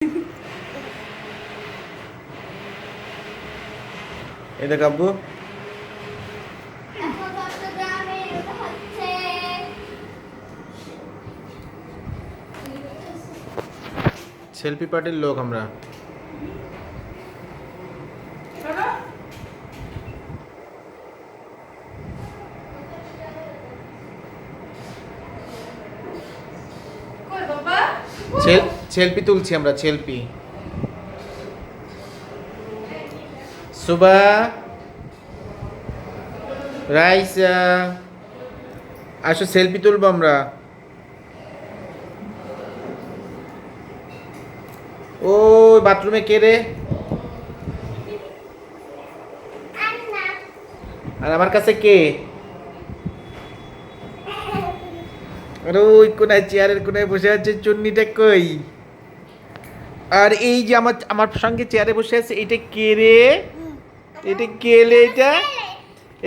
এই দেখ আব্বু, সেলফি পার্টির লোক আমরা। সেলফি তুলছি আমরা, সেলফি। সুবা, রাইসা, আসো সেলফি তুলবো আমরা। ও বাথরুমে কে রে? আর আমার কাছে কে? আরে ওই কোনায়, চেয়ারের কোনায় বসে আছে। চুন্নিটা কই? আর এই যে আমার আমার সঙ্গে চেয়ারে বসে আছে, এটা কে রে? এটা কে রে? এটা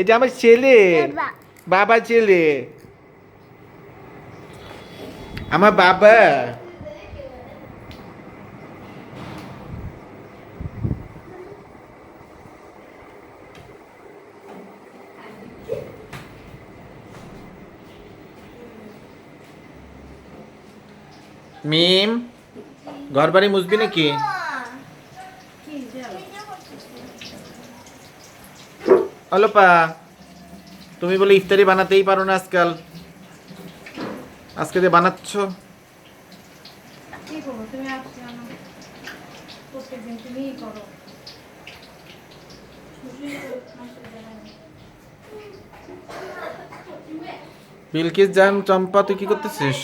এটা আমার ছেলে, বাবা ছেলে, আমার বাবা। মিম, ঘর বাড়ি মুছবি নাকি? অলপা, তুমি বলে ইফতারি বানাতেই পারো না আজকাল, আজকে যে বানাচ্ছ। বিলকিস জান, চম্পা তুই কি করতেছিস?